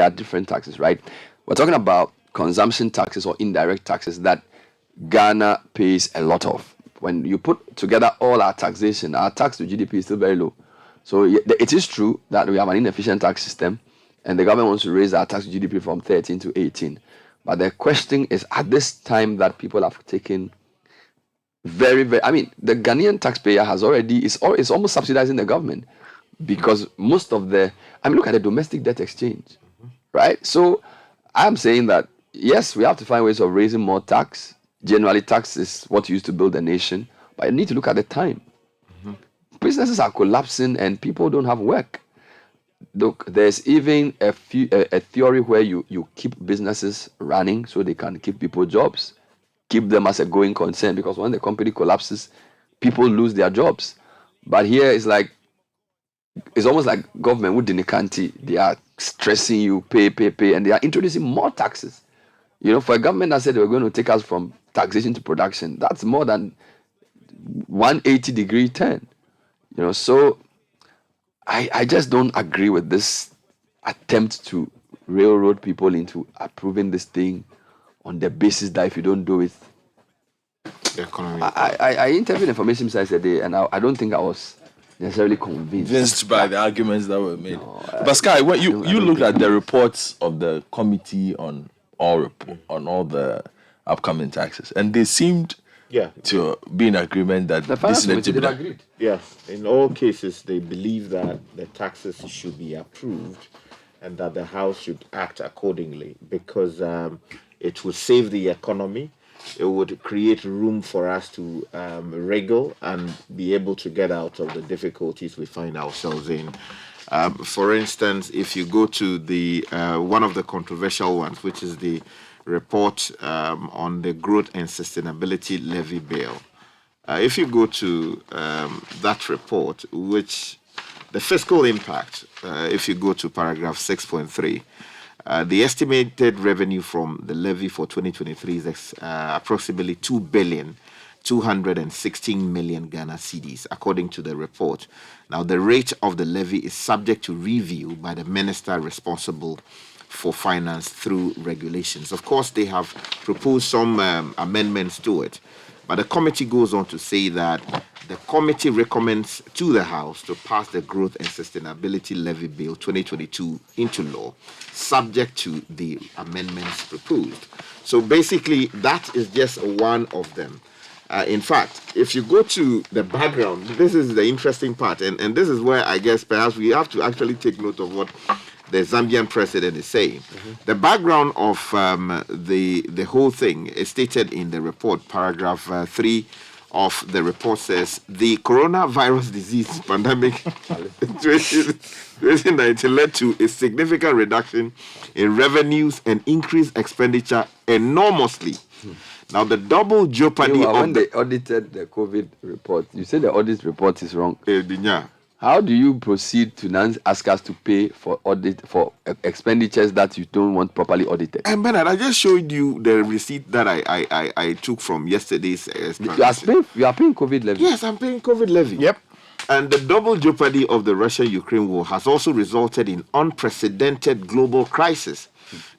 are different taxes, right? We're talking about consumption taxes or indirect taxes that Ghana pays a lot of. When you put together all our taxation, our tax to GDP is still very low. So it is true that we have an inefficient tax system, and the government wants to raise our tax to GDP from 13 to 18. But the question is, at this time that people have taken very, very, I mean, the Ghanaian taxpayer is almost subsidizing the government, because most of look at the domestic debt exchange, right? So I'm saying that, yes, we have to find ways of raising more tax. Generally, tax is what used to build a nation, but you need to look at the time. Businesses are collapsing and people don't have work. Look, there's even a theory where you keep businesses running so they can keep people jobs, keep them as a going concern, because when the company collapses, people lose their jobs. But here it's almost like government with the Nikanti. They are stressing you, pay, and they are introducing more taxes. For a government that said they were going to take us from taxation to production, that's more than 180-degree turn. So I just don't agree with this attempt to railroad people into approving this thing on the basis that if you don't do it, the economy. I interviewed Information Minister yesterday, and I don't think I was necessarily convinced by the arguments that were made. No, but Sky, when you looked at the reports of the committee on all the upcoming taxes, and they seemed to be in agreement that this is agreed. Yes, in all cases, they believe that the taxes should be approved and that the House should act accordingly, because it would save the economy. It would create room for us to wriggle and be able to get out of the difficulties we find ourselves in. For instance, if you go to the one of the controversial ones, which is the report on the Growth and Sustainability Levy Bill. If you go to that report, which the fiscal impact, if you go to paragraph 6.3, the estimated revenue from the levy for 2023 is approximately 2,216 million Ghana cedis, according to the report. Now, the rate of the levy is subject to review by the minister responsible for finance through regulations. Of course, they have proposed some amendments to it, but the committee goes on to say that the committee recommends to the House to pass the Growth and Sustainability Levy Bill 2022 into law, subject to the amendments proposed. So basically, that is just one of them. In fact, if you go to the background, this is the interesting part, and this is where I guess perhaps we have to actually take note of what the Zambian president is saying. The background of the whole thing is stated in the report. Paragraph 3 of the report says, the coronavirus disease pandemic 2019 led to a significant reduction in revenues and increased expenditure enormously. Now, the double jeopardy when they audited the COVID report, you said the audit report is wrong. How do you proceed to now ask us to pay for expenditures that you don't want properly audited? And Bernard, I just showed you the receipt that I took from yesterday's. You are paying COVID levy. Yes, I'm paying COVID levy. Yep. And the double jeopardy of the Russia-Ukraine war has also resulted in unprecedented global crisis,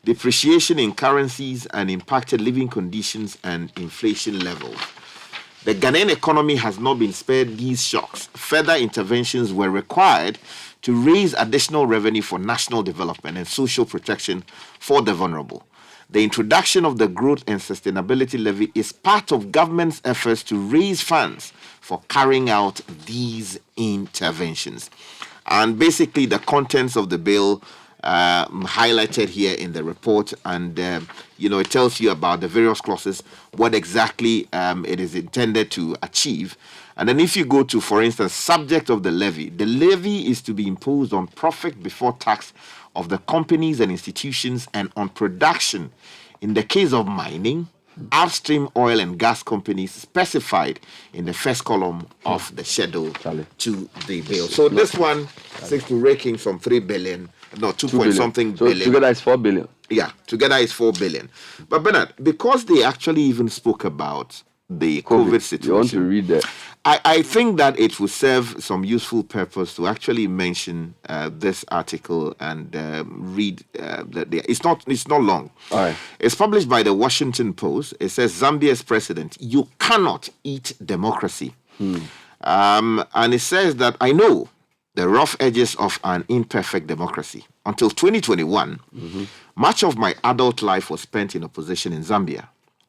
depreciation in currencies, and impacted living conditions and inflation levels. The Ghanaian economy has not been spared these shocks. Further interventions were required to raise additional revenue for national development and social protection for the vulnerable. The introduction of the Growth and Sustainability Levy is part of government's efforts to raise funds for carrying out these interventions. And basically, the contents of the bill highlighted here in the report, and it tells you about the various clauses, what exactly it is intended to achieve. And then if you go to, for instance, subject of the levy is to be imposed on profit before tax of the companies and institutions and on production in the case of mining, upstream oil and gas companies specified in the first column of the schedule to the bill. So this one seeks to rake in some 3 billion. No, 2 point something billion. So together it's 4 billion. Yeah, together it's 4 billion. But Bernard, because they actually even spoke about the COVID situation. You want to read that? I think that it will serve some useful purpose to actually mention this article and read. It's not long. All right. It's published by the Washington Post. It says Zambia's president, "You cannot eat democracy," and it says that I know the rough edges of an imperfect democracy. Until 2021, much of my adult life was spent in opposition in Zambia.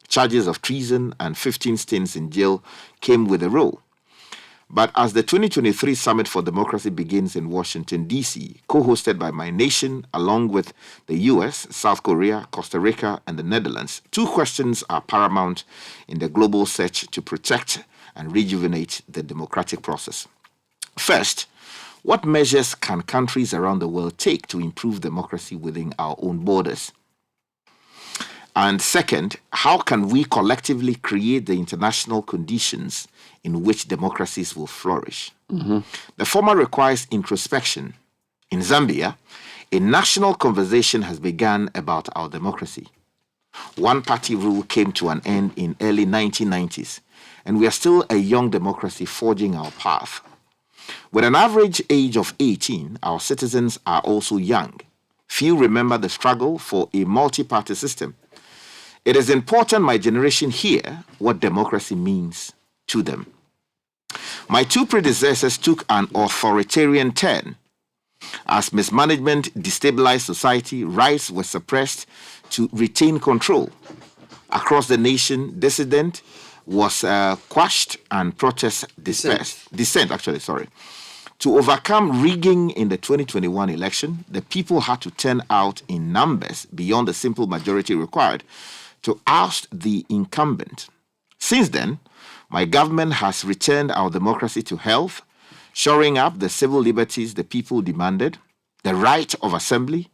Charges of treason and 15 stints in jail came with the role. But as the 2023 Summit for Democracy begins in Washington, D.C., co-hosted by my nation, along with the U.S., South Korea, Costa Rica, and the Netherlands, two questions are paramount in the global search to protect and rejuvenate the democratic process. First, what measures can countries around the world take to improve democracy within our own borders? And second, how can we collectively create the international conditions in which democracies will flourish? The former requires introspection. In Zambia, a national conversation has begun about our democracy. One-party rule came to an end in early 1990s, and we are still a young democracy forging our path. With an average age of 18, our citizens are also young. Few remember the struggle for a multi-party system. It is important my generation hear what democracy means to them. My two predecessors took an authoritarian turn. As mismanagement destabilized society, rights were suppressed to retain control. Across the nation, dissent was quashed and protests dispersed. Dissent, actually, sorry. To overcome rigging in the 2021 election, the people had to turn out in numbers beyond the simple majority required to oust the incumbent. Since then, my government has returned our democracy to health, shoring up the civil liberties the people demanded, the right of assembly,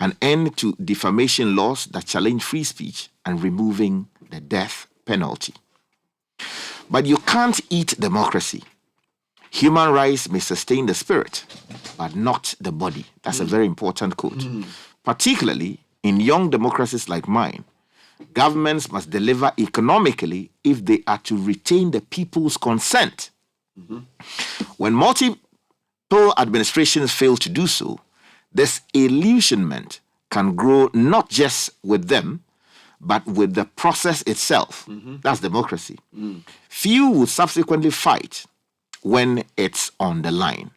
an end to defamation laws that challenge free speech, and removing the death penalty. But you can't eat democracy. Human rights may sustain the spirit, but not the body. That's a very important quote. Particularly in young democracies like mine, governments must deliver economically if they are to retain the people's consent. When multiple administrations fail to do so, this illusionment can grow not just with them, but with the process itself. That's democracy. Few will subsequently fight when it's on the line.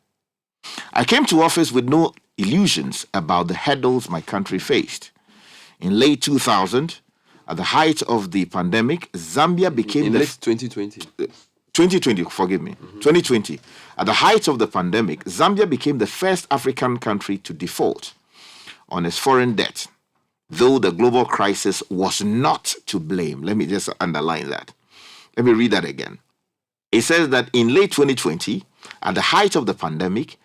I came to office with no illusions about the hurdles my country faced. In late 2000, at the height of the pandemic, Zambia became in late 2020. 2020, forgive me. 2020. At the height of the pandemic, Zambia became the first African country to default on its foreign debt, though the global crisis was not to blame. Let me just underline that. Let me read that again. It says that in late 2020, at the height of the pandemic,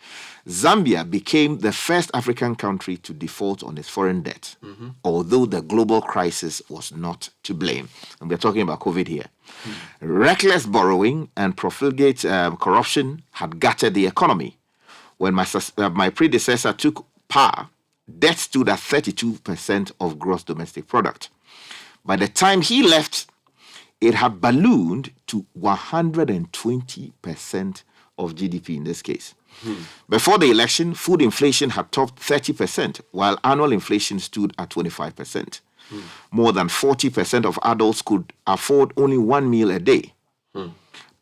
Zambia became the first African country to default on its foreign debt, although the global crisis was not to blame. And we're talking about COVID here. Reckless borrowing and profligate corruption had gutted the economy. When my predecessor took power, debt stood at 32% of gross domestic product. By the time he left, it had ballooned to 120% of GDP in this case. Before the election, food inflation had topped 30%, while annual inflation stood at 25%. More than 40% of adults could afford only one meal a day.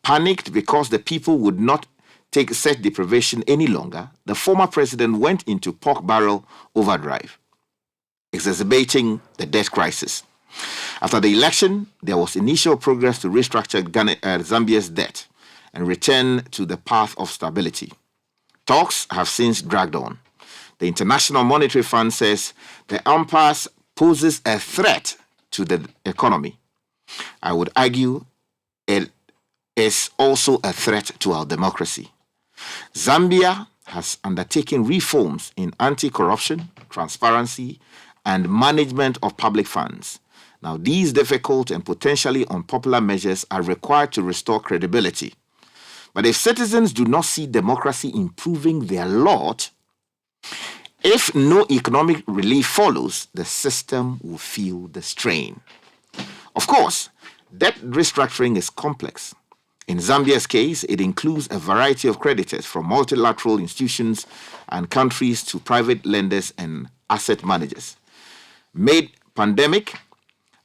Panicked because the people would not take such deprivation any longer, the former president went into pork barrel overdrive, exacerbating the debt crisis. After the election, there was initial progress to restructure Zambia's debt and return to the path of stability. Talks have since dragged on. The International Monetary Fund says the impasse poses a threat to the economy. I would argue it is also a threat to our democracy. Zambia has undertaken reforms in anti-corruption, transparency, and management of public funds. Now, these difficult and potentially unpopular measures are required to restore credibility. But if citizens do not see democracy improving their lot, if no economic relief follows, the system will feel the strain. Of course, Debt restructuring is complex. In Zambia's case, it includes a variety of creditors from multilateral institutions and countries to private lenders and asset managers. Made pandemic,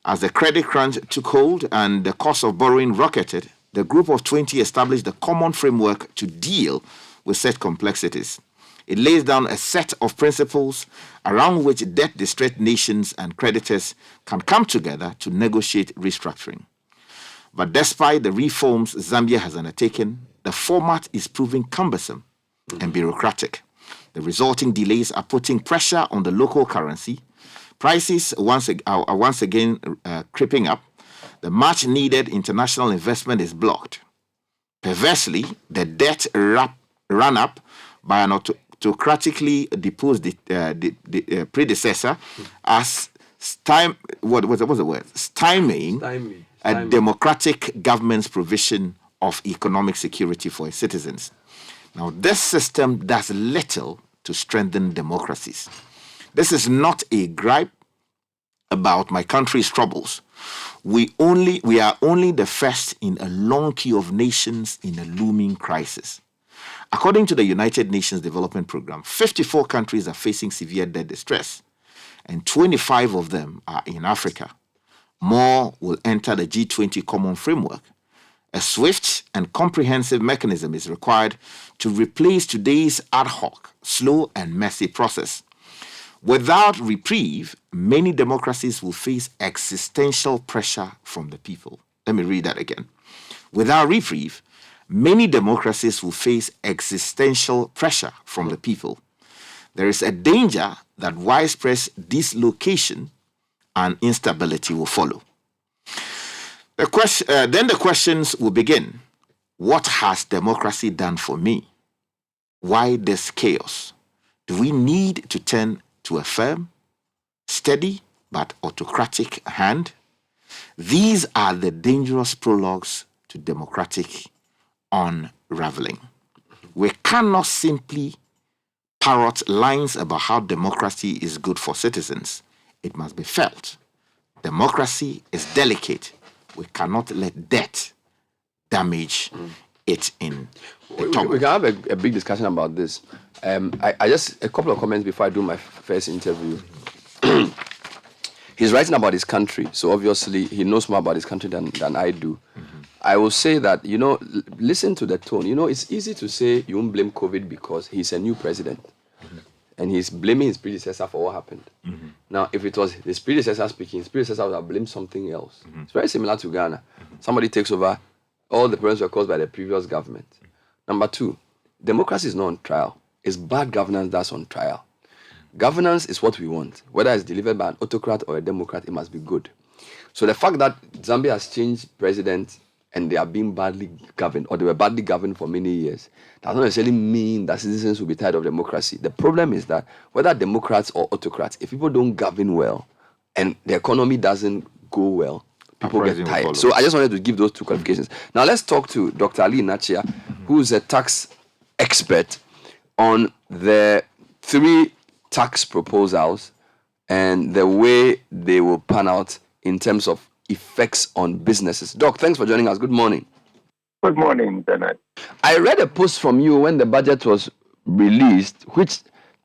as the credit crunch took hold and the cost of borrowing rocketed, the Group of 20 established a common framework to deal with such complexities. It lays down a set of principles around which debt-distressed nations and creditors can come together to negotiate restructuring. But despite the reforms Zambia has undertaken, the format is proving cumbersome and bureaucratic. The resulting delays are putting pressure on the local currency. Prices are once again creeping up. The much-needed international investment is blocked. Perversely, the debt ran up by an autocratically deposed predecessor as stymieing a democratic government's provision of economic security for its citizens. Now, this system does little to strengthen democracies. This is not a gripe about my country's troubles. We are only the first in a long queue of nations in a looming crisis. According to the United Nations Development Programme, 54 countries are facing severe debt distress, and 25 of them are in Africa. More will enter the G20 Common Framework. A swift and comprehensive mechanism is required to replace today's ad hoc, slow and messy process. Without reprieve, many democracies will face existential pressure from the people. Let me read that again. Without reprieve, many democracies will face existential pressure from the people. There is a danger that widespread dislocation and instability will follow. Then the questions will begin. What has democracy done for me? Why this chaos? Do we need to turn to a firm, steady, but autocratic hand? These are the dangerous prologues to democratic unraveling. We cannot simply parrot lines about how democracy is good for citizens. It must be felt. Democracy is delicate. We cannot let debt damage it in the tongue. We can have a big discussion about this. I just, a couple of comments before I do my first interview. He's writing about his country, so obviously he knows more about his country than I do. I will say that, listen to the tone. It's easy to say you won't blame COVID because he's a new president. And he's blaming his predecessor for what happened. Now, if it was his predecessor speaking, his predecessor would have blamed something else. It's very similar to Ghana. Somebody takes over, all the problems were caused by the previous government. Number two, democracy is not on trial. It's bad governance that's on trial. Governance is what we want. Whether it's delivered by an autocrat or a democrat, it must be good. So the fact that Zambia has changed president and they are being badly governed, or they were badly governed for many years, does not necessarily mean that citizens will be tired of democracy. The problem is that whether Democrats or autocrats, if people don't govern well and the economy doesn't go well, people get tired. So I just wanted to give those two qualifications. Now let's talk to Dr. Ali Nachia, who's a tax expert on the 3 tax proposals and the way they will pan out in terms of effects on businesses. Doc, thanks for joining us. Good morning. Good morning, Bernard. I read a post from you when the budget was released, which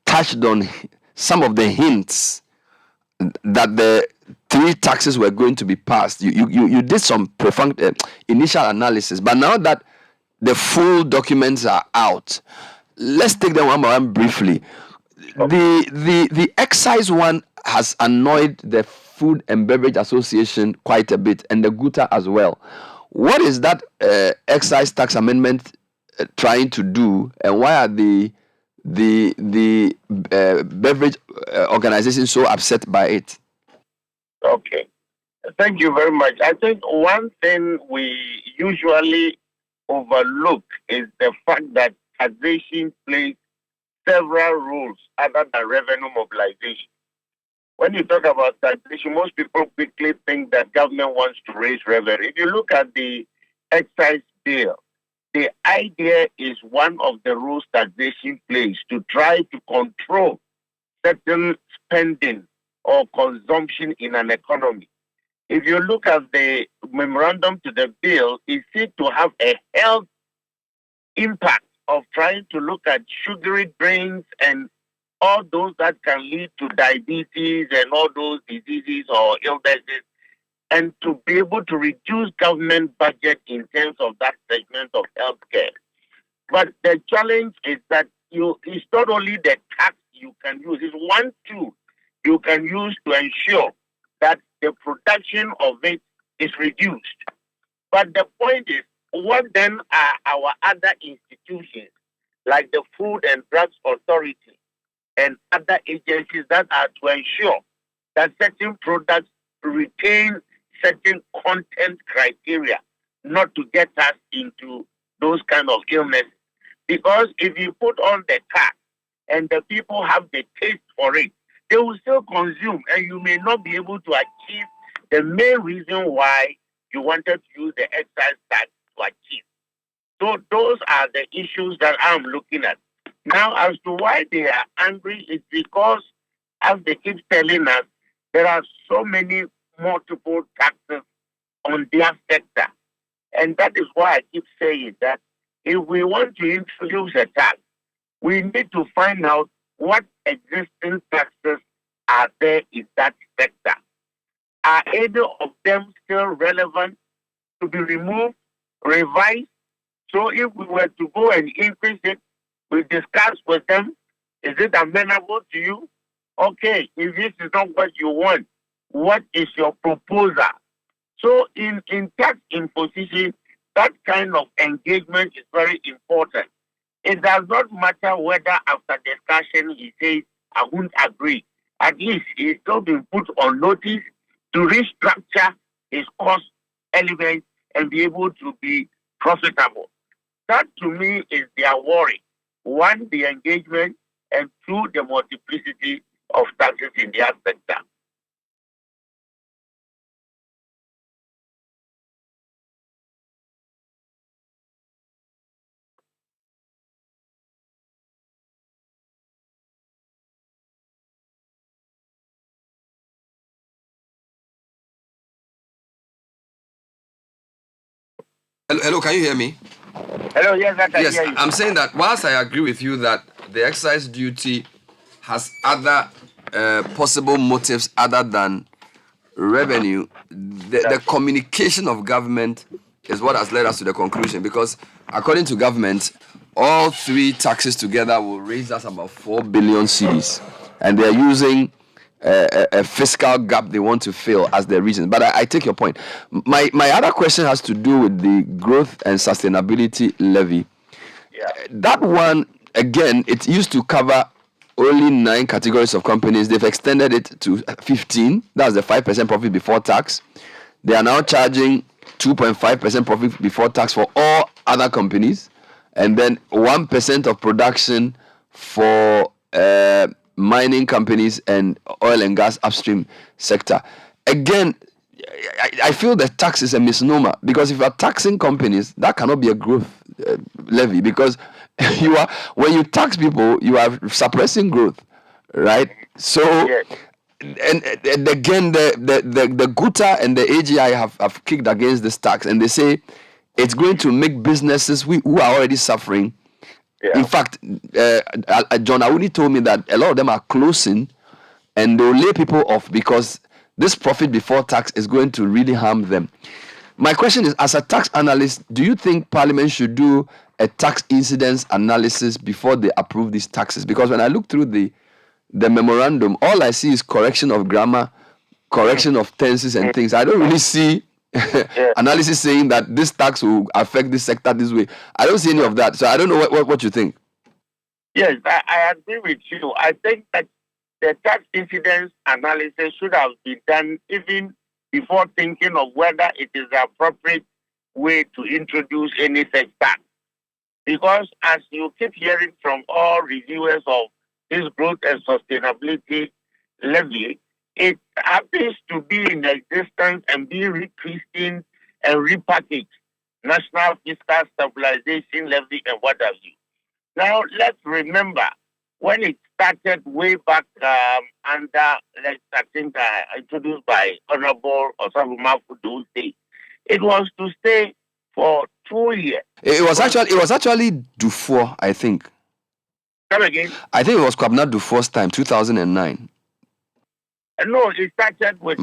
touched on some of the hints that the 3 taxes were going to be passed. You did some profound initial analysis, but now that the full documents are out, let's take them one by one briefly. The excise one has annoyed the Food and Beverage Association quite a bit, and the GUTA as well. What is that excise tax amendment trying to do, and why are the beverage organizations so upset by it? Okay. Thank you very much. I think one thing we usually overlook is the fact that taxation plays several roles other than revenue mobilization. When you talk about taxation, most people quickly think that government wants to raise revenue. If you look at the excise bill, the idea is one of the roles taxation plays to try to control certain spending or consumption in an economy. if you look at the memorandum to the bill, it seems to have a health impact of trying to look at sugary drinks and all those that can lead to diabetes and all those diseases or illnesses, and to be able to reduce government budget in terms of that segment of healthcare. But the challenge is that it's not only the tax you can use, it's one tool you can use to ensure that the production of it is reduced. But the point is, what then are our other institutions, like the Food and Drugs Authority and other agencies that are to ensure that certain products retain certain content criteria, not to get us into those kind of illnesses? Because if you put on the tax and the people have the taste for it, they will still consume, and you may not be able to achieve the main reason why you wanted to use the excise tax to achieve. So those are the issues that I'm looking at. Now, as to why they are angry, it's because, as they keep telling us, there are so many multiple taxes on their sector. And that is why I keep saying that if we want to introduce a tax, we need to find out what existing taxes are there in that sector. Are any of them still relevant to be removed, revised? So if we were to go and increase it, we discuss with them, is it amenable to you? Okay, if this is not what you want, what is your proposal? So in tax imposition, that kind of engagement is very important. It does not matter whether after discussion he says, I won't agree. At least he's still been put on notice to restructure his cost elements and be able to be profitable. That to me is their worry. One, the engagement, and two, the multiplicity of taxes in their sector. Hello, can you hear me? Hello, yes, I can Yes, hear you. I'm saying that whilst I agree with you that the excise duty has other possible motives other than revenue, the communication of government is what has led us to the conclusion, because according to government, all three taxes together will raise us about 4 billion cedis, and they're using a fiscal gap they want to fill as the reason. But I take your point. My other question has to do with the growth and sustainability levy. Yeah. That one, again, it used to cover only 9 categories of companies. They've extended it to 15. That's the 5% profit before tax. They are now charging 2.5% profit before tax for all other companies, and then 1% of production for mining companies and oil and gas upstream sector. Again, I feel the tax is a misnomer, because if you are taxing companies, that cannot be a growth levy, because when you tax people, you are suppressing growth, right? So, Yes. and again, the Guta and the AGI have kicked against this tax, and they say it's going to make businesses who are already suffering. Yeah. In fact, John Awuni told me that a lot of them are closing, and they'll lay people off because this profit before tax is going to really harm them. My question is, as a tax analyst, do you think Parliament should do a tax incidence analysis before they approve these taxes? Because when I look through the memorandum, all I see is correction of grammar, correction of tenses and things. I don't really see analysis saying that this tax will affect this sector this way. I don't see any of that. So I don't know what you think. Yes, I agree with you. I think that the tax incidence analysis should have been done even before thinking of whether it is the appropriate way to introduce any such tax. Because as you keep hearing from all reviewers of this growth and sustainability levy, it happens to be in existence and be rechristened and repackaged National Fiscal Stabilization Levy and what have you. Now, let's remember when it started way back under, I think, introduced by Honorable Osama Fudu, it was to stay for 2 years. It was actually Dufour, I think. Come again? I think it was Kwabena Dufour's time, 2009. No, it started with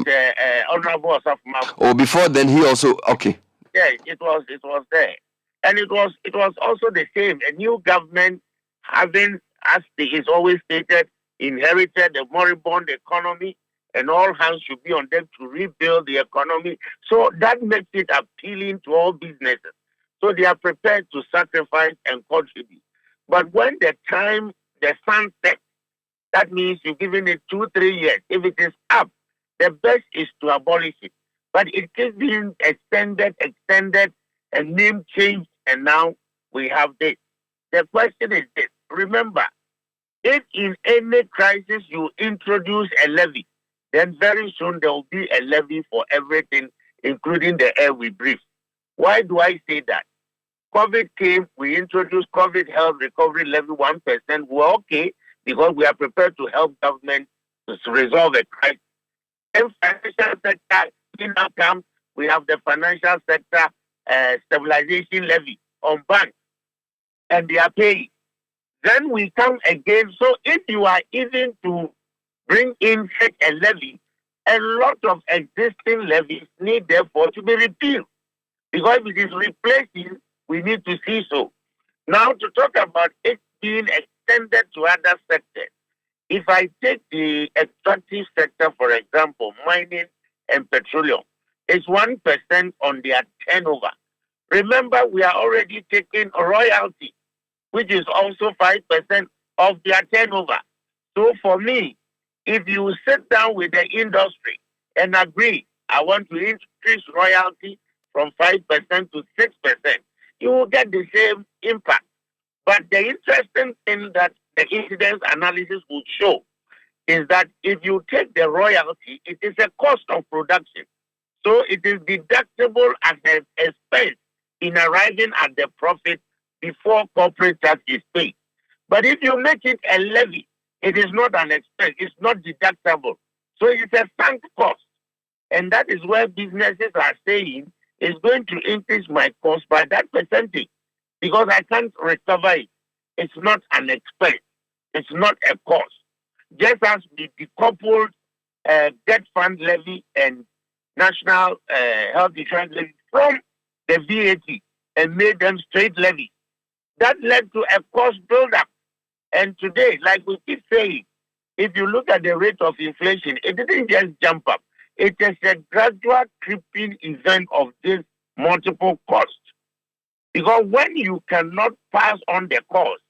Honorable Osama. Oh, before then he also okay. Yeah, it was there, and it was also the same. A new government having, as is always stated, inherited a moribund economy, and all hands should be on them to rebuild the economy. So that makes it appealing to all businesses. So they are prepared to sacrifice and contribute. But when the sun sets, that means you're giving it 2-3 years. If it is up, the best is to abolish it. But it keeps being extended, and name changed, and now we have this. The question is this. Remember, if in any crisis you introduce a levy, then very soon there will be a levy for everything, including the air we breathe. Why do I say that? COVID came, we introduced COVID Health Recovery Levy 1%. We're okay because we are prepared to help government to resolve a crisis. In financial sector, now comes, we have the financial sector stabilization levy on banks, and they are paying. Then we come again. So if you are even to bring in such a levy, a lot of existing levies need therefore to be repealed. Because if it is replacing, we need to see so. Now to talk about it being extended to other sectors, if I take the extractive sector, for example, mining and petroleum, it's 1% on their turnover. Remember, we are already taking a royalty, which is also 5% of their turnover. So for me, if you sit down with the industry and agree, I want to increase royalty from 5% to 6%, you will get the same impact. But the interesting thing that the incidence analysis would show is that if you take the royalty, it is a cost of production. So it is deductible as an expense in arriving at the profit before corporate tax is paid. But if you make it a levy, it is not an expense, it's not deductible. So it's a sunk cost. And that is where businesses are saying it's going to increase my cost by that percentage because I can't recover it. It's not an expense. It's not a cost. Just as we decoupled debt fund levy and national health insurance levy from the VAT and made them straight levy, that led to a cost buildup. And today, like we keep saying, if you look at the rate of inflation, it didn't just jump up. It is a gradual creeping event of this multiple costs. Because when you cannot pass on the cost,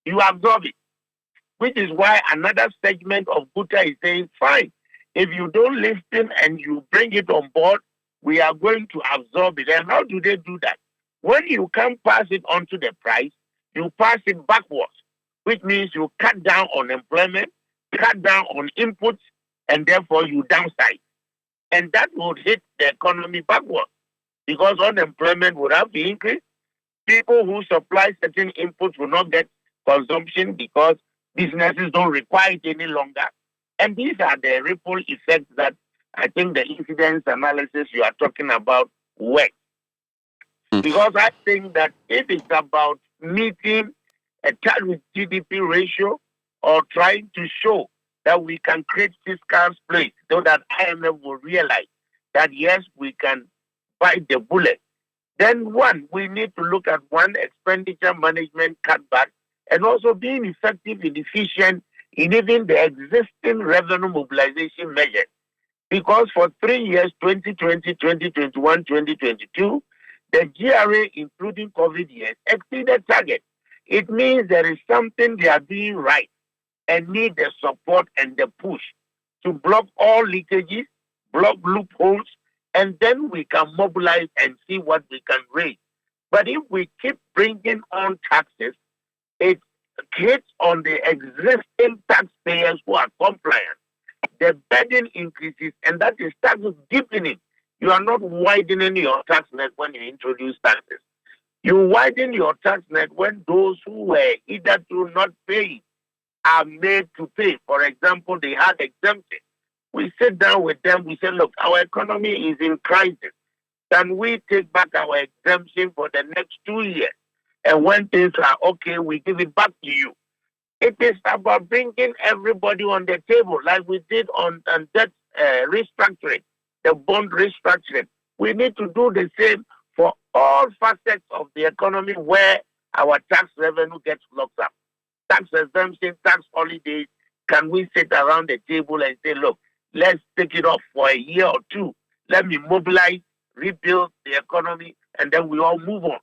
you absorb it. Which is why another segment of Guta is saying, fine, if you don't listen and you bring it on board, we are going to absorb it. And how do they do that? When you can't pass it on to the price, you pass it backwards, which means you cut down on employment, cut down on inputs, and therefore you downsize. And that would hit the economy backwards because unemployment would have to increase. People who supply certain inputs will not get consumption because businesses don't require it any longer. And these are the ripple effects that I think the incidence analysis you are talking about works. Because I think that if it's about meeting a target GDP ratio or trying to show that we can create fiscal space so that IMF will realize that yes, we can bite the bullet, then one, we need to look at one, expenditure management cutback, and also being effective and efficient in even the existing revenue mobilization measures. Because for 3 years, 2020, 2021, 2022, the GRA, including COVID years, exceeded target. It means there is something they are doing right and need the support and the push to block all leakages, block loopholes, and then we can mobilize and see what we can raise. But if we keep bringing on taxes, it creates on the existing taxpayers who are compliant. The burden increases, and that is tax deepening. You are not widening your tax net when you introduce taxes. You widen your tax net when those who were either to not pay are made to pay. For example, they had exemption. We sit down with them, we say, look, our economy is in crisis. Can we take back our exemption for the next 2 years? And when things are okay, we give it back to you. It is about bringing everybody on the table, like we did on debt restructuring, the bond restructuring. We need to do the same for all facets of the economy where our tax revenue gets locked up. Tax exemption, tax holidays. Can we sit around the table and say, look, let's take it off for a year or two. Let me mobilize, rebuild the economy, and then we all move on.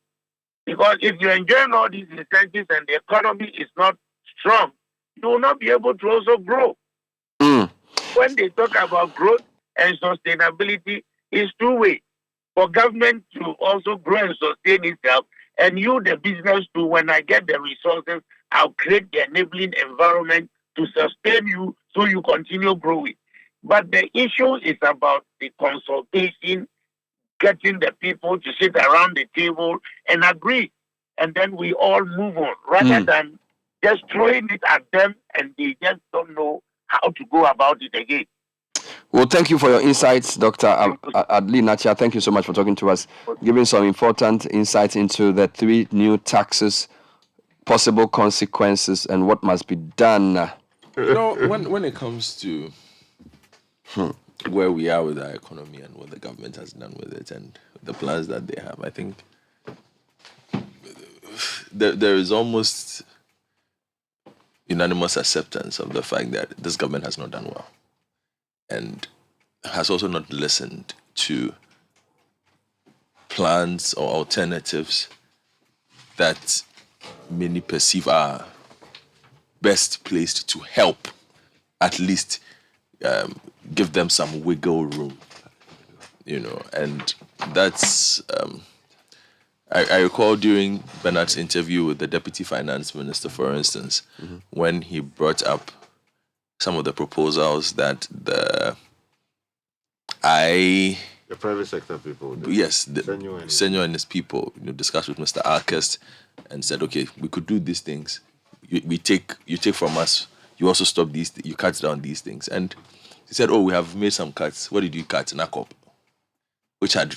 Because if you're enjoying all these incentives and the economy is not strong, you will not be able to also grow. When they talk about growth and sustainability, it's two ways. For government to also grow and sustain itself, and you, the business, too, when I get the resources, I'll create the enabling environment to sustain you so you continue growing. But the issue is about the consultation, getting the people to sit around the table and agree, and then we all move on, rather than just throwing it at them and they just don't know how to go about it again. Well, thank you for your insights, Dr. Adli Nachia. Thank you so much for talking to us, giving some important insights into the 3 new taxes, possible consequences, and what must be done. You know, when it comes to where we are with our economy and what the government has done with it and the plans that they have, I think there is almost unanimous acceptance of the fact that this government has not done well and has also not listened to plans or alternatives that many perceive are best placed to help at least give them some wiggle room, and that's I recall during Bernard's interview with the Deputy Finance Minister, for instance, when he brought up some of the proposals that the private sector people, Senor and his people, discussed with Mr. Arkest and said, okay, we could do these things. You take from us. You also stop these. You cut down these things. And he said, oh, we have made some cuts. What did you cut? NACOP, which had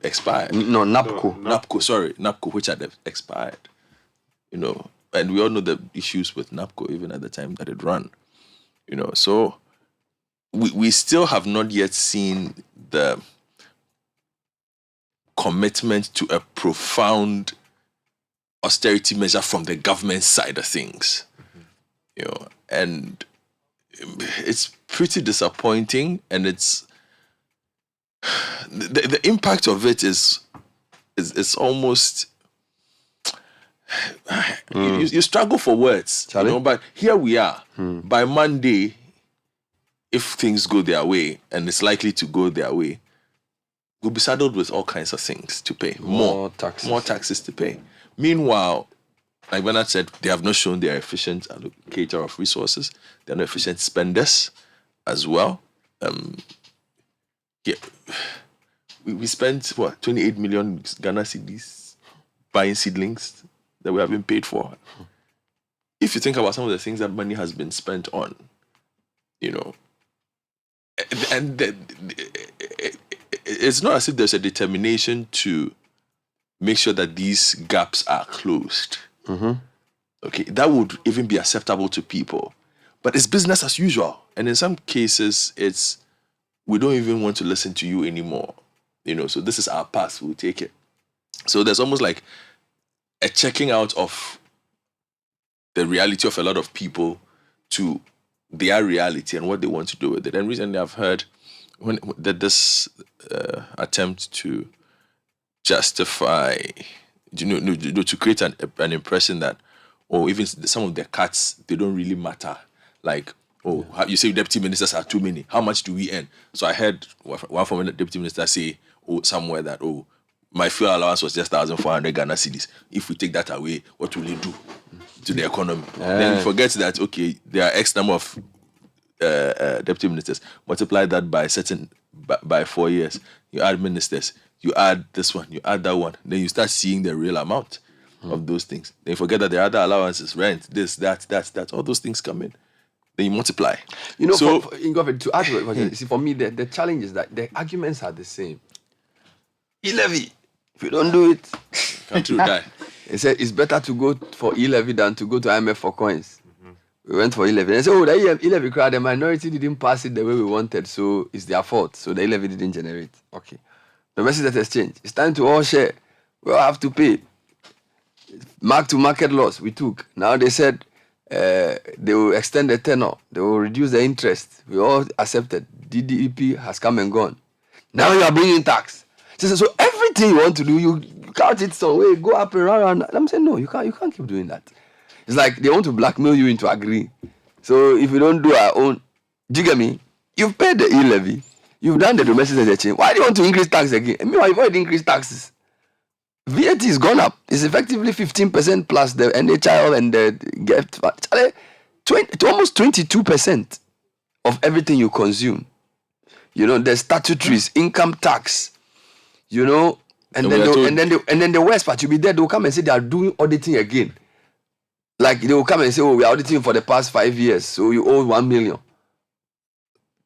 expired. No, NAPCO. NAPCO, which had expired. And we all know the issues with NAPCO even at the time that it ran. So we still have not yet seen the commitment to a profound austerity measure from the government side of things. And it's pretty disappointing, and it's the impact of it is almost you struggle for words, but here we are. By Monday, if things go their way, and it's likely to go their way, we'll be saddled with all kinds of things to pay. More taxes to pay. Meanwhile, like Bernard said, they have not shown they are efficient allocator of resources. They're not efficient spenders as well. We spent 28 million Ghana cedis buying seedlings that we have been paid for. If you think about some of the things that money has been spent on, and it's not as if there's a determination to make sure that these gaps are closed. Okay, that would even be acceptable to people. But it's business as usual. And in some cases, it's we don't even want to listen to you anymore. So this is our path, we'll take it. So there's almost like a checking out of the reality of a lot of people to their reality and what they want to do with it. And recently I've heard this attempt to justify, to create an impression that, even some of the cuts, they don't really matter. Like, you say deputy ministers are too many. How much do we earn? So I heard one former deputy minister say, somewhere that, my fuel allowance was just 1,400 Ghana cedis. If we take that away, what will it do to the economy? Then you forget that, okay, there are X number of deputy ministers. Multiply that by 4 years. You add ministers. You add this one. You add that one. Then you start seeing the real amount. of those things. Then you forget that there are other allowances, rent, this, that. All those things come in. Then you multiply. You know, so, to add to it, see, for me, the challenge is that the arguments are the same. E-levy, if you don't do it, country will die. He said it's better to go for e-levy than to go to IMF for coins. We went for e-levy. They said, oh, the e-levy crowd, the minority didn't pass it the way we wanted, so it's their fault. So the e-levy didn't generate. Okay. The message has changed. It's time to all share. We all have to pay. Mark-to-market loss we took. Now they said they will extend the tenor. They will reduce the interest. We all accepted. DDEP has come and gone. Now you are bringing tax. So everything you want to do, you count it some way, go up and around. I'm saying, no, you can't keep doing that. It's like they want to blackmail you into agreeing. So if we don't do our own, do you get me? You've paid the e-levy. You've done the domestic exchange. Why do you want to increase tax again? I mean, why you've already increased taxes? VAT is gone up. It's effectively 15% plus the NHIL and the gift. Almost 22% of everything you consume. You know, the statutories, income tax. You know, and then the worst part, you'll be there. They'll come and say they are doing auditing again. Like they will come and say, oh, we are auditing for the past 5 years, so you owe 1 million.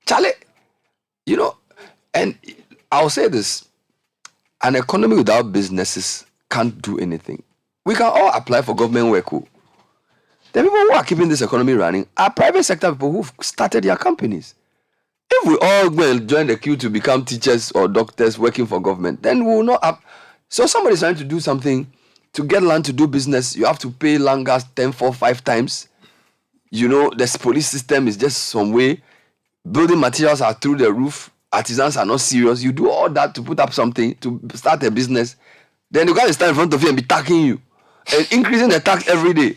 Charlie, you know, and I'll say this: an economy without businesses can't do anything. We can all apply for government work. The people who are keeping this economy running are private sector people who've started their companies. If we all go and join the queue to become teachers or doctors working for government, then we will not have. So somebody's trying to do something to get land to do business. You have to pay land gas 10, 4, 5 times. You know, the police system is just some way. Building materials are through the roof. Artisans are not serious. You do all that to put up something, to start a business. Then the guy will stand in front of you and be taxing you and increasing the tax every day.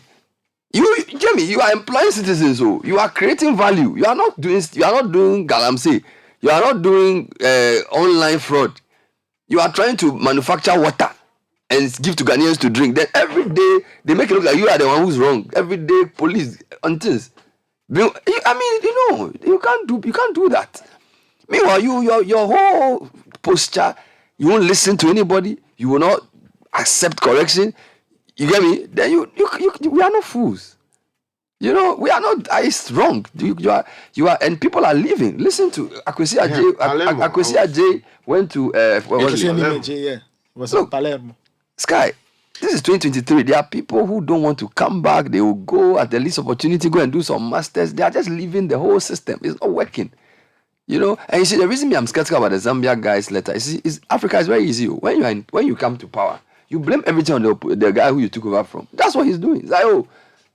Jamie, you are employing citizens, so you are creating value. You are not doing galamsey. You are not doing online fraud. You are trying to manufacture water and give to Ghanaians to drink. Then every day they make it look like you are the one who's wrong. Every day police on things. I mean, you know, you can't do that. Meanwhile, your whole posture, you won't listen to anybody. You will not accept correction. You get me? Then we are not fools. You know, we are not. It's wrong. You are, and people are leaving. Listen to Akwesi Ajay. Akwesi Ajay went to Look, Palermo. Sky, this is 2023. There are people who don't want to come back. They will go at the least opportunity, go and do some masters. They are just leaving the whole system. It's not working. You know, and you see, the reason I'm skeptical about the Zambia guy's letter is Africa is very easy. When you come to power, you blame everything on the guy who you took over from. That's what he's doing. It's like, oh,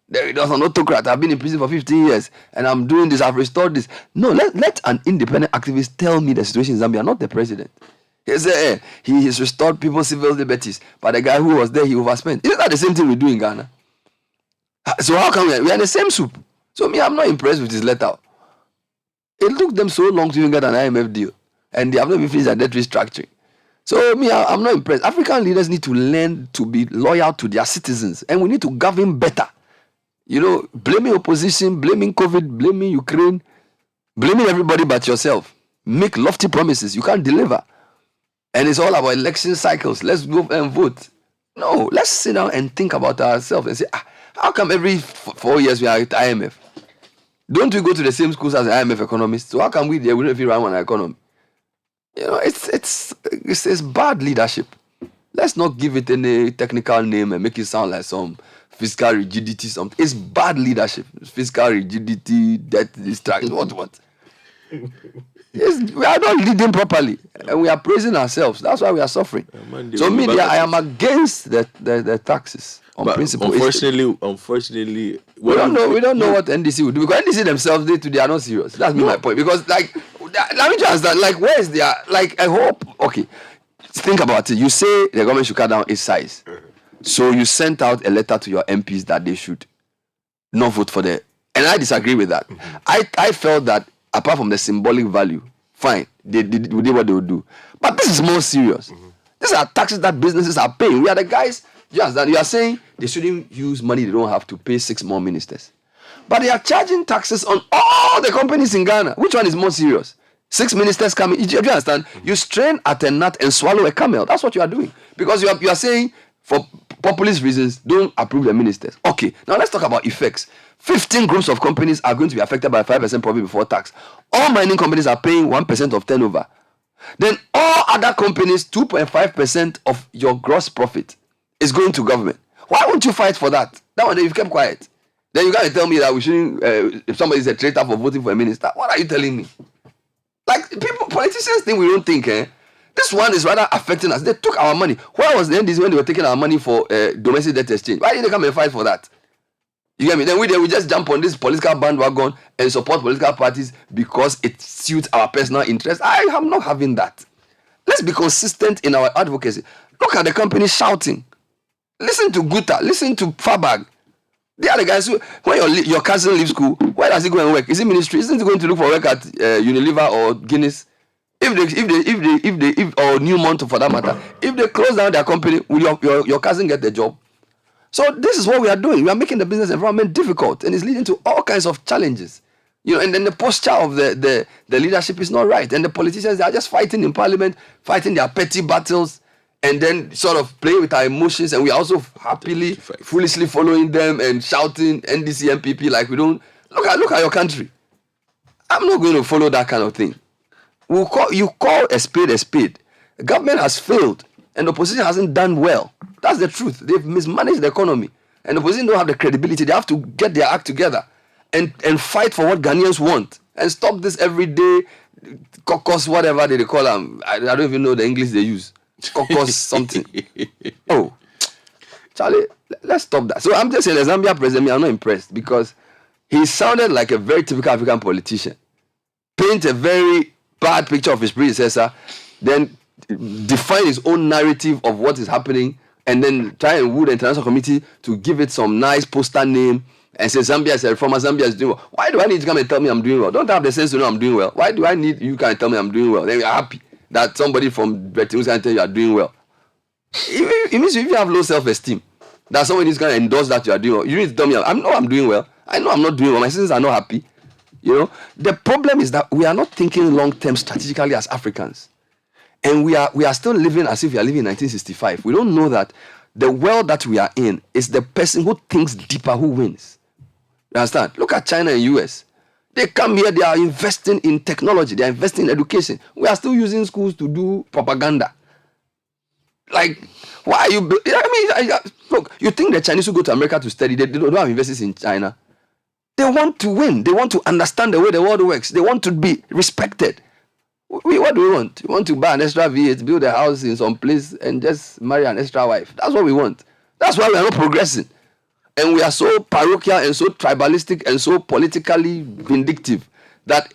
there's an autocrat. I've been in prison for 15 years and I'm doing this. I've restored this. No, let an independent activist tell me the situation in Zambia, not the president. He said, he has restored people's civil liberties, but the guy who was there, he overspent. Isn't that the same thing we do in Ghana? So how come we are in the same soup? So I'm not impressed with his letter. It took them so long to even get an IMF deal, and they have not even finished their debt restructuring. So I'm not impressed. African leaders need to learn to be loyal to their citizens, and we need to govern better. You know, blaming opposition, blaming COVID, blaming Ukraine, blaming everybody but yourself. Make lofty promises. You can't deliver. And it's all about election cycles. Let's go and vote. No, let's sit down and think about ourselves and say, how come every 4 years we are at IMF? Don't we go to the same schools as the IMF economists? So how come we don't even run one economy? You know, it's bad leadership. Let's not give it any technical name and make it sound like some fiscal rigidity, something. It's bad leadership. Fiscal rigidity, debt distraction, what? We are not leading properly, and we are praising ourselves. That's why we are suffering. So media, I am against the taxes on principle. Unfortunately, we don't know what NDC will do, because NDC themselves they are not serious. That's my point. Because let me just understand. Like, where is their I hope? Okay, think about it. You say the government should cut down its size, so you sent out a letter to your MPs that they should not vote for and I disagree with that. I felt that, apart from the symbolic value, fine, they did what they would do. But this is more serious. These are taxes that businesses are paying. We are the guys, just that you are saying they shouldn't use money they don't have to pay 6 more ministers. But they are charging taxes on all the companies in Ghana. Which one is more serious? 6 ministers coming. Do you understand? You strain at a gnat and swallow a camel. That's what you are doing. Because you are saying for populist reasons, don't approve the ministers. Okay, now let's talk about effects. 15 groups of companies are going to be affected by 5% profit before tax. All mining companies are paying 1% of turnover. Then all other companies, 2.5% of your gross profit is going to government. Why won't you fight for that? That one day you've kept quiet. Then you gotta tell me that we shouldn't, if somebody is a traitor for voting for a minister, what are you telling me? Like, politicians think we don't think, eh? This one is rather affecting us. They took our money. Where was the NDC when they were taking our money for domestic debt exchange? Why didn't they come and fight for that? You get me? Then we just jump on this political bandwagon and support political parties because it suits our personal interest. I am not having that. Let's be consistent in our advocacy. Look at the company shouting. Listen to Guta. Listen to Fabag. They are the guys who, when your cousin leaves school, where does he go and work? Is it ministry? Isn't he going to look for work at Unilever or Guinness? If or Newmont for that matter, if they close down their company, will your cousin get the job? So this is what we are doing. We are making the business environment difficult, and it's leading to all kinds of challenges. And then the posture of the leadership is not right, and the politicians, they are just fighting in parliament, fighting their petty battles, and then sort of playing with our emotions, and we are also happily, foolishly following them and shouting NDC MPP like we don't look at your country. I'm not going to follow that kind of thing. You call a spade a spade. The government has failed and the opposition hasn't done well. That's the truth. They've mismanaged the economy and the opposition don't have the credibility. They have to get their act together and fight for what Ghanaians want and stop this everyday caucus, whatever they call them. I don't even know the English they use. Caucus something. Oh, Charlie, let's stop that. So I'm just saying, the Zambia president, I'm not impressed because he sounded like a very typical African politician. Paint a very bad picture of his predecessor, then define his own narrative of what is happening, and then try and woo the international community to give it some nice poster name and say Zambia is a reformer, Zambia is doing well. Why do I need to come and tell me I'm doing well? Don't have the sense to know I'm doing well. Why do I need you can tell me I'm doing well? Then we are happy that somebody from Betin can tell you are doing well. It means if you have low self-esteem, that somebody is going to endorse that you are doing well. You need to tell me I'm doing well. I know I'm not doing well. My citizens are not happy. The problem is that we are not thinking long-term strategically as Africans. And we are still living as if we are living in 1965. We don't know that the world that we are in is the person who thinks deeper who wins. You understand? Look at China and US. They come here, they are investing in technology, they are investing in education. We are still using schools to do propaganda. Like, why are you... look, you think the Chinese who go to America to study, they don't have investors in China. They want to win. They want to understand the way the world works. They want to be respected. What do we want? We want to buy an extra V8, build a house in some place, and just marry an extra wife. That's what we want. That's why we are not progressing. And we are so parochial and so tribalistic and so politically vindictive that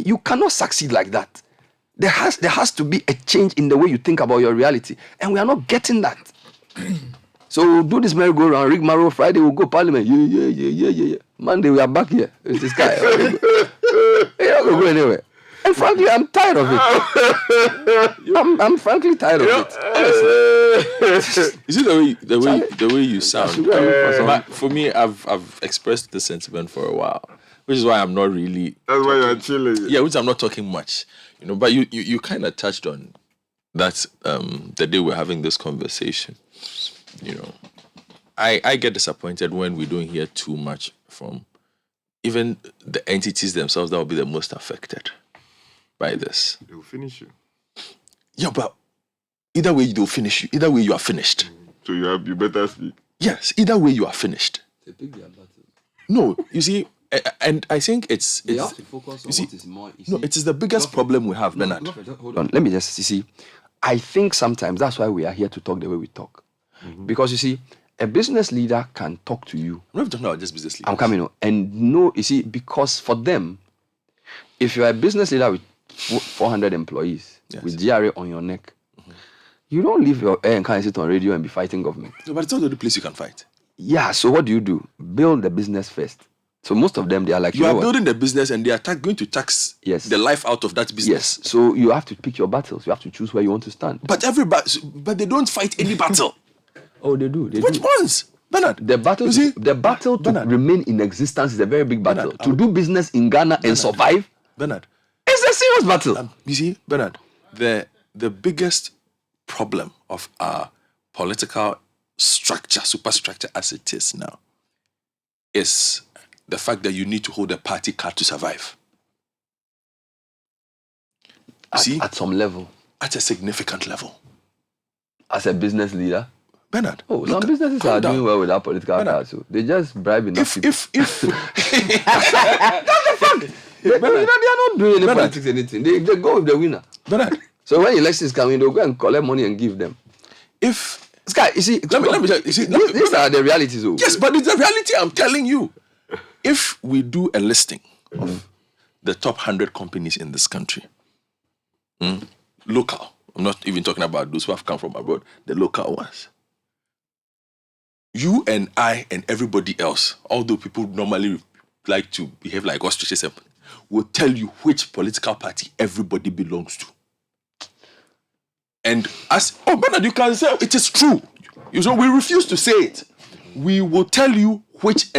you cannot succeed like that. There has to be a change in the way you think about your reality. And we are not getting that. So we'll do this merry-go-round, rigmarole. Friday we'll go parliament. Yeah. Monday we are back here. It's this guy. You're not going to go anywhere. And frankly, I'm tired of it. I'm frankly tired of it. Is it the way you sound? For me, I've expressed the sentiment for a while, which is why I'm not really. That's why you're chilling. Yeah, which I'm not talking much, But you kind of touched on that the day we're having this conversation. I get disappointed when we don't hear too much from even the entities themselves that will be the most affected by this. They will finish you. Yeah, but either way they'll finish you. Either way you are finished. So you better speak. Yes, either way you are finished. They pick their battle. No, you see, and I think they have to focus on what is more. No, it is the biggest problem we have, Bernard. Hold on, let me just see. I think sometimes that's why we are here to talk the way we talk. Mm-hmm. Because you see, a business leader can talk to you. I'm not talking about just business leaders. I'm coming on. And no, you see, because for them, if you're a business leader with 400 employees, with GRA on your neck, you don't leave your air and kind of sit on radio and be fighting government. No, but it's not the only place you can fight. Yeah, so what do? Build the business first. So most of them, they are like... You are building the business and they are going to tax the life out of that business. Yes, so you have to pick your battles. You have to choose where you want to stand. But they don't fight any battle. Oh, they do. Which ones? Bernard, the battle to remain in existence is a very big battle. To do business in Ghana and survive, Bernard, it's a serious battle. You see, Bernard, the biggest problem of our political superstructure as it is now, is the fact that you need to hold a party card to survive. At some level. At a significant level. As a business leader. Bernard. Oh, some businesses are doing well without political cards. So they just bribe enough people. If That's the fact. They are not doing any politics, anything. They go with the winner. Bernard. So when elections come in, they'll go and collect money and give them. Sky, you see, let me tell you, these are the realities. Yes, but it's the reality I'm telling you. If we do a listing of the top 100 companies in this country, local, I'm not even talking about those who have come from abroad, the local ones. You and I and everybody else, although people normally like to behave like ostriches, will tell you which political party everybody belongs to. And Bernard, you can say it is true. You know, we refuse to say it. We will tell you which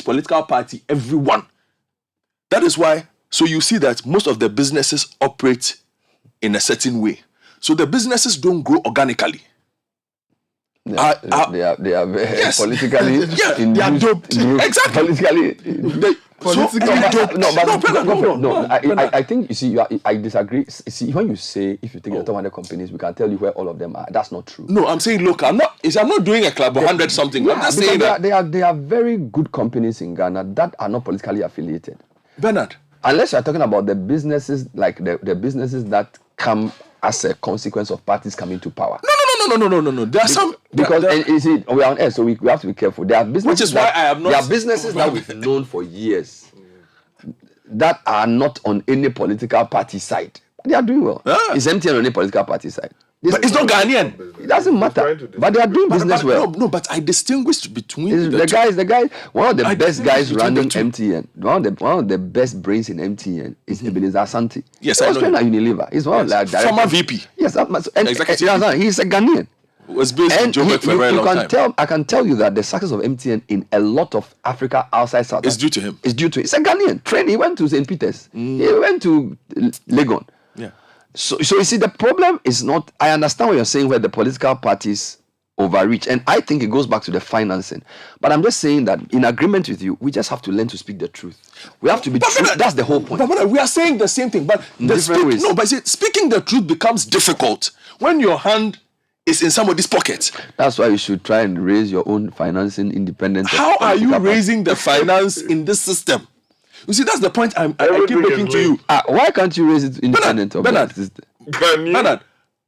political party everyone. That is why. So you see that most of the businesses operate in a certain way. So the businesses don't grow organically. They are yes. Politically they are doped. Exactly. I think you see. I disagree. See, when you say if you take the top 100 companies, we can tell you where all of them are. That's not true. No, I'm saying look. I'm not doing a club of 100 something. Yeah, I'm just saying that they are very good companies in Ghana that are not politically affiliated. Bernard, unless you're talking about the businesses like the businesses that come as a consequence of parties coming to power. No. There are some because you see, we are on air, so we have to be careful. There are businesses, which is why I have not. There are businesses that we've known for years that are not on any political party side. They are doing well. Is MTN on any political party side? But it's not Ghanaian. It doesn't matter. But they are doing business well. No, but I distinguish between the guy. One of the best guys running MTN. One of the best brains in MTN is Ebenezer Asante. Yes, I know. Unilever. He's one of the former VP. Yes, and he's a Ghanaian. Was based in Joburg for a very long time. I can tell you that the success of MTN in a lot of Africa outside South Africa is due to him. It's due to him. He's a Ghanaian. Trained. He went to St. Peter's. He went to Legon. Yeah. So you see, the problem is not. I understand what you're saying, where the political parties overreach, and I think it goes back to the financing. But I'm just saying that, in agreement with you, we just have to learn to speak the truth. We have to be true. That's the whole point. But we are saying the same thing, but ways. No, but speaking the truth becomes difficult when your hand is in somebody's pocket. That's why you should try and raise your own financing independence. How are you raising the finance in this system? You see, that's the point I keep making to you. Why can't you raise it independent of that system? Bernard,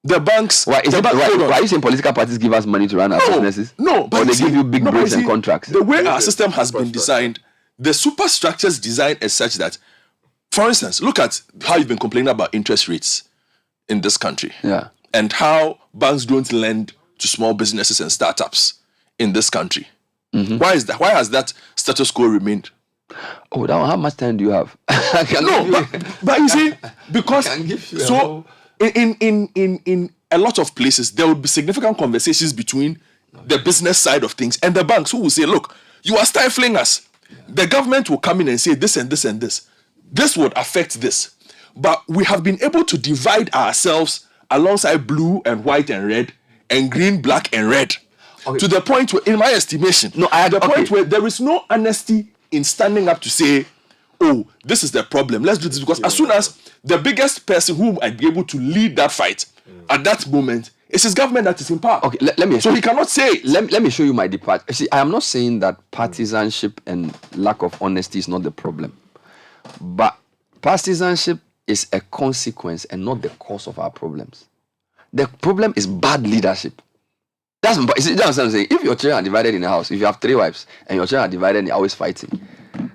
the banks... Why are you saying political parties give us money to run our businesses? No, but or they give you big breaks and contracts? The way our system has been designed, the superstructure's designed is such that, for instance, look at how you've been complaining about interest rates in this country. Yeah. And how banks don't lend to small businesses and startups in this country. Mm-hmm. Why is that? Why has that status quo remained? Oh, how much time do you have? But you see, because so in a lot of places there will be significant conversations between the business side of things and the banks, who will say, look, you are stifling us. The government will come in and say this and this and this. This would affect this. But we have been able to divide ourselves alongside blue and white and red and green, black and red. Okay. To the point where, in my estimation, point where there is no honesty in standing up to say, oh, this is the problem, let's do this. Because as soon as the biggest person who might be able to lead that fight at that moment, it's his government that is in power. Okay, let me. So he cannot say it. Let me show you my departure. See, I am not saying that partisanship and lack of honesty is not the problem. But partisanship is a consequence and not the cause of our problems. The problem is bad leadership. That's what I'm saying. If your children are divided in a house, if you have 3 wives and your children are divided and you're always fighting,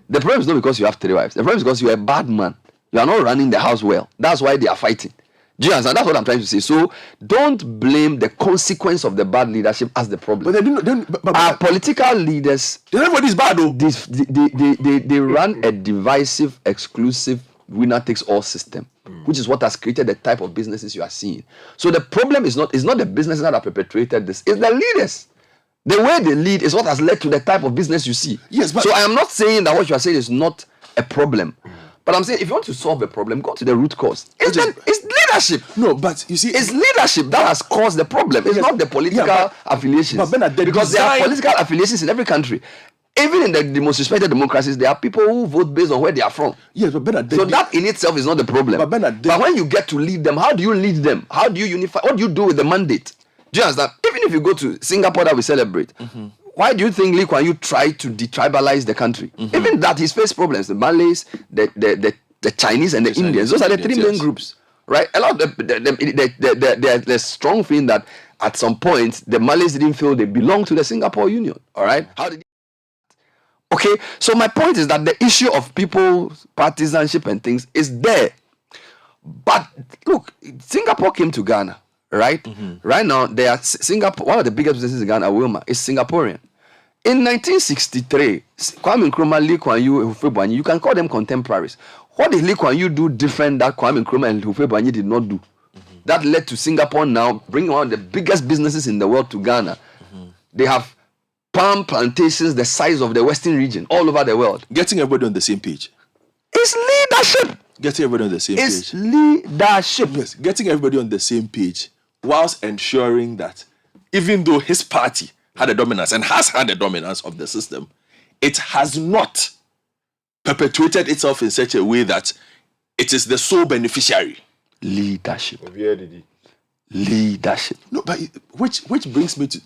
the problem is not because you have 3 wives. The problem is because you're a bad man. You are not running the house well. That's why they are fighting. Do you understand? That's what I'm trying to say. So don't blame the consequence of the bad leadership as the problem. But our political leaders, everybody's bad though. They run a divisive, exclusive, winner takes all system, which is what has created the type of businesses you are seeing. So the problem is not the businesses that have perpetrated this, it's the leaders. The way they lead is what has led to the type of business you see. Yes, but so I am not saying that what you are saying is not a problem, But I'm saying if you want to solve a problem, go to the root cause. It's leadership. No, but you see, it's leadership that has caused the problem. It's not the political affiliations. But Bernard, because there are political affiliations in every country. Even in the most respected democracies, there are people who vote based on where they are from. Yes, but Bernard, so that in itself is not the problem. But Bernard, but when you get to lead them, how do you lead them? How do you unify? What do you do with the mandate? Do you understand? Even if you go to Singapore that we celebrate, why do you think Lee Kuan Yew tried to detribalize the country? Even that he's faced problems. The Malays, the Chinese, and the Indians. Those are the three main groups, right? A lot of the strong feeling that at some point the Malays didn't feel they belonged to the Singapore Union. All right, how did? Okay, so my point is that the issue of people's partisanship and things is there. But look, Singapore came to Ghana, right? Right now, they are Singapore. One of the biggest businesses in Ghana, Wilma, is Singaporean. In 1963, Kwame Nkrumah, Lee Kuan Yew, and Hufebuanyi, you can call them contemporaries. What did Lee Kuan Yew do different that Kwame Nkrumah and Hufebuanyi did not do? That led to Singapore now bringing one of the biggest businesses in the world to Ghana. They have palm plantations the size of the Western region all over the world. Getting everybody on the same page. It's leadership. Getting everybody on the same page. It's leadership. Yes, getting everybody on the same page whilst ensuring that even though his party had a dominance and has had a dominance of the system, it has not perpetuated itself in such a way that it is the sole beneficiary. Leadership. Leadership. No, but which brings me to...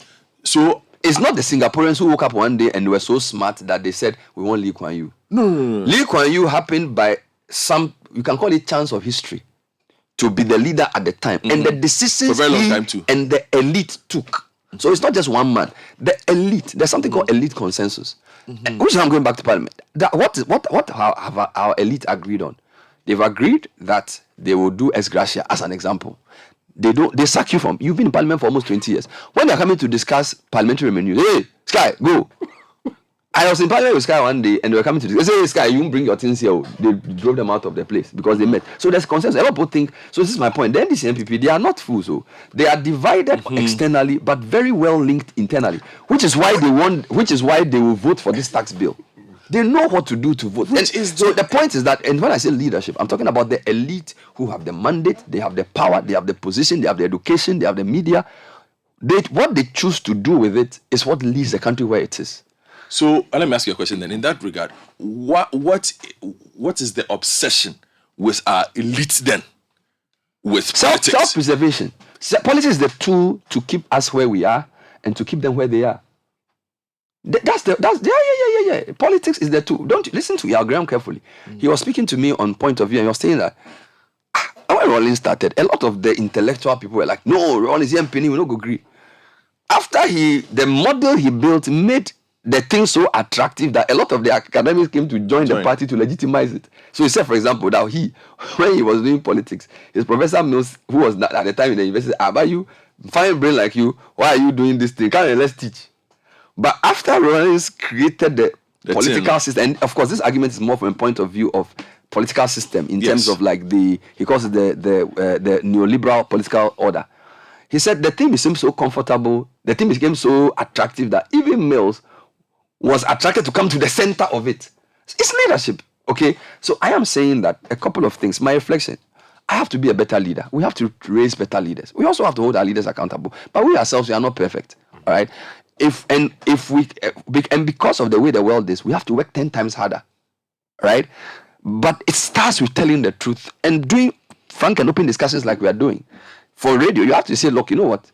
So... It's not the Singaporeans who woke up one day and they were so smart that they said, we want Lee Kuan Yew. No. Lee Kuan Yew happened by some, you can call it chance of history, to be the leader at the time. And the decisions for a very long time too. And the elite took. So it's not just one man. The elite, there's something called elite consensus. And which is I'm going back to Parliament. What have our elite agreed on? They've agreed that they will do ex gratia as an example. They sack you from, you've been in Parliament for almost 20 years. When they're coming to discuss parliamentary revenue, hey, Sky, go. I was in Parliament with Sky one day and they were coming to discuss. They say, hey, Sky, you won't bring your things here. They drove them out of the place because they met. So there's consensus. A lot of people think, so this is my point. The NDC and MPP, they are not fools. So they are divided externally, but very well linked internally, which is why they will vote for this tax bill. They know what to do to vote. So the point is that, and when I say leadership, I'm talking about the elite who have the mandate, they have the power, they have the position, they have the education, they have the media. What they choose to do with it is what leads the country where it is. So let me ask you a question then. In that regard, what is the obsession with our elite then? With politics? Self-preservation. Politics is the tool to keep us where we are and to keep them where they are. Yeah. Politics is the tool. Don't you listen to Yao Graham carefully. He was speaking to me on point of view, and he was saying that when Rollins started, a lot of the intellectual people were like, "No, Rollins, we no go agree." After the model he built made the thing so attractive that a lot of the academics came to join the party to legitimize it. So he said, for example, that when he was doing politics, his Professor Mills, who was at the time in the university, about you, fine brain like you, why are you doing this thing? Let's teach. But after Rollins created the political system, and of course this argument is more from a point of view of political system in terms of like he calls it the neoliberal political order. He said the thing became so comfortable, the thing became so attractive that even Mills was attracted to come to the center of it. It's leadership, okay? So I am saying that a couple of things. My reflection, I have to be a better leader. We have to raise better leaders. We also have to hold our leaders accountable. But we ourselves, we are not perfect, all right? And because of the way the world is, we have to work 10 times harder, right? But it starts with telling the truth and doing frank and open discussions like we are doing. For radio, you have to say, look, you know what?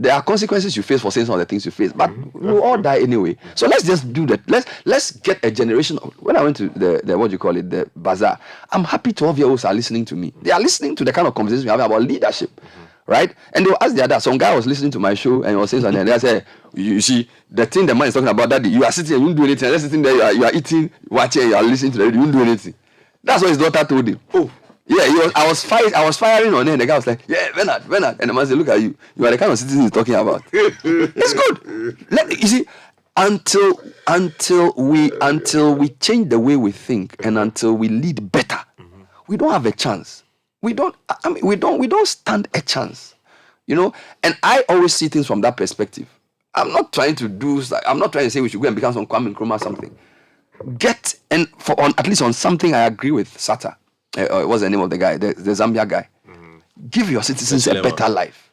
There are consequences you face for saying some of the things you face, but we'll all die anyway. So let's just do that. Let's get a generation of, when I went to the bazaar, I'm happy 12-year-olds are listening to me. They are listening to the kind of conversations we have about leadership. Right? And they will ask the other. Some guy was listening to my show and he was saying something. And they said, you see, the thing the man is talking about, that you are sitting and you don't do anything. And they're sitting there, you are eating, watching, you are listening to the radio, you don't do anything. That's what his daughter told him. Oh, yeah, I was firing on him. And the guy was like, yeah, Bernard. And the man said, look at you. You are the kind of citizen he's talking about. It's good. You see, until we change the way we think and until we lead better, we don't have a chance. We don't stand a chance, you know. And I always see things from that perspective. I'm not trying to say we should go and become some Kwame Nkrumah or something. get, and at least on something I agree with Sata. What's the name of the guy? The Zambia guy. Give your citizens a better life.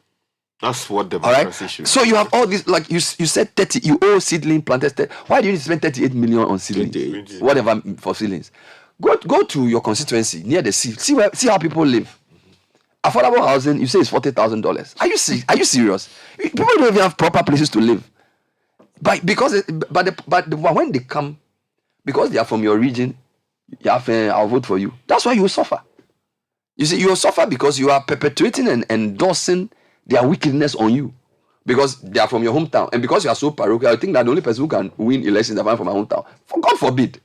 That's what All right. democracy should. So you have all this, like you said, 30. You owe seedling planters. Why do you need to spend 38 million on seedlings? Whatever for seedlings. Go to your constituency near the sea. See how people live. Affordable housing. You say it's $40,000. Are you serious? People don't even have proper places to live. But when they come, because they are from your region, you have I'll vote for you. That's why you suffer. You see, you suffer because you are perpetuating and endorsing their wickedness on you. Because they are from your hometown. And because you are so parochial, I think that the only person who can win elections is from my hometown. For God forbid.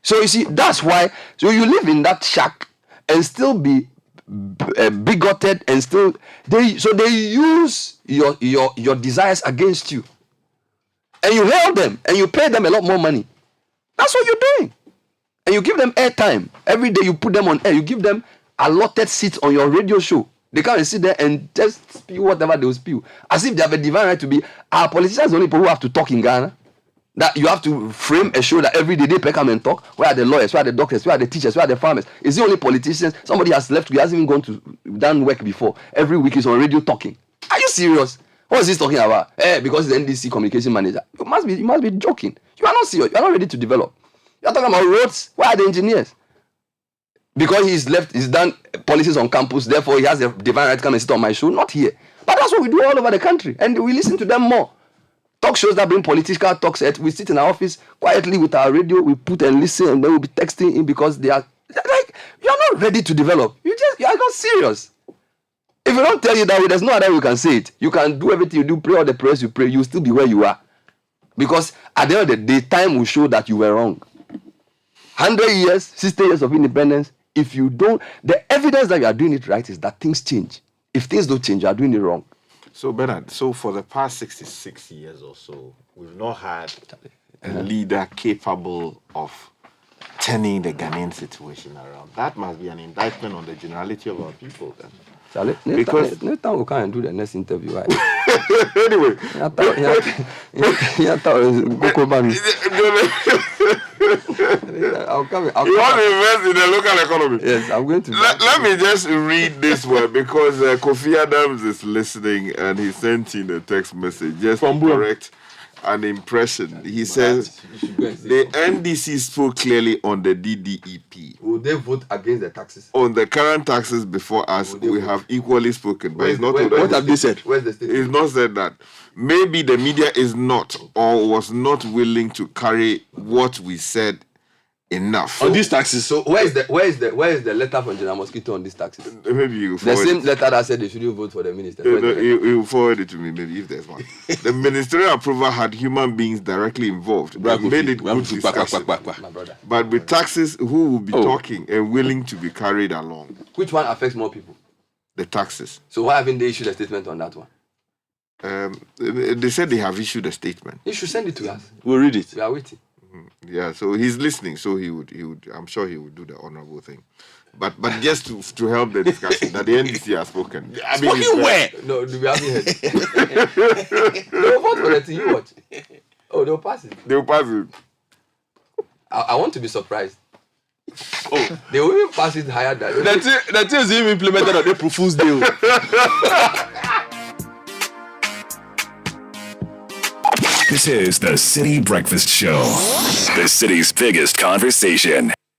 So you see, that's why. So you live in that shack and still be bigoted and still. They use your desires against you. And you hail them and you pay them a lot more money. That's what you're doing. And you give them airtime. Every day you put them on air. You give them allotted seats on your radio show. They come and sit there and just spew whatever they will spew. As if they have a divine right to be. Our politicians are the only people who have to talk in Ghana. That you have to frame a show that every day they come and talk. Where are the lawyers? Where are the doctors? Where are the teachers? Where are the farmers? It's the only politicians. Somebody has left. He hasn't even gone to done work before. Every week he's on radio talking. Are you serious? What is he talking about? Because he's the NDC communication manager. You must be joking. You are not serious. You are not ready to develop. You are talking about roads. Where are the engineers? Because he's done policies on campus, therefore he has the divine right to come and sit on my show. Not here. But that's what we do all over the country. And we listen to them more. Talk shows that bring political talks. We sit in our office quietly with our radio, we put and listen, and then we'll be texting in because they are like, you're not ready to develop. You are not serious. If we don't tell you that way, there's no other way you can say it. You can do everything you do, pray all the prayers you pray, you'll still be where you are. Because at the end of the day, time will show that you were wrong. 100 years, 60 years of independence, if you don't, the evidence that you are doing it right is that things change. If things don't change, you are doing it wrong. So Bernard, for the past 66 years or so, we've not had a leader capable of turning the Ghanaian situation around. That must be an indictment on the generality of our people then. Charlie, next time we'll come and do the next interview. Right? Anyway. I'll come. You want to invest in the local economy? Yes, I'm going to. Let me just read this one because Kofi Adams is listening and he sent in a text message just to correct an impression. He says the NDC spoke clearly on the DDEP. Will they vote against the taxes? On the current taxes before us, we have equally spoken. But it's not. What have they said? Where's the state? It's not said that. Maybe the media is not or was not willing to carry what we said enough on these taxes. So where is the letter from General Mosquito on these taxes? Maybe you the same letter that said they shouldn't vote for the minister. You forward it to me, maybe if there's one. The ministerial approval had human beings directly involved. That made it good discussion. But with taxes, who will be talking and willing to be carried along? Which one affects more people? The taxes. So why haven't they issued a statement on that one? They said they have issued a statement. You should send it to us. We'll read it. We are waiting. Yeah, so he's listening, so he would I'm sure he would do the honorable thing. But just to help the discussion that the NDC has spoken. I mean, spoken where? No, we haven't heard. They will vote for the thing you watch. Oh, they'll pass it. They'll pass it. I want to be surprised. Oh, they will even pass it higher than the thing is even implemented on April Fool's Day. This is the Citi Breakfast Show, the city's biggest conversation.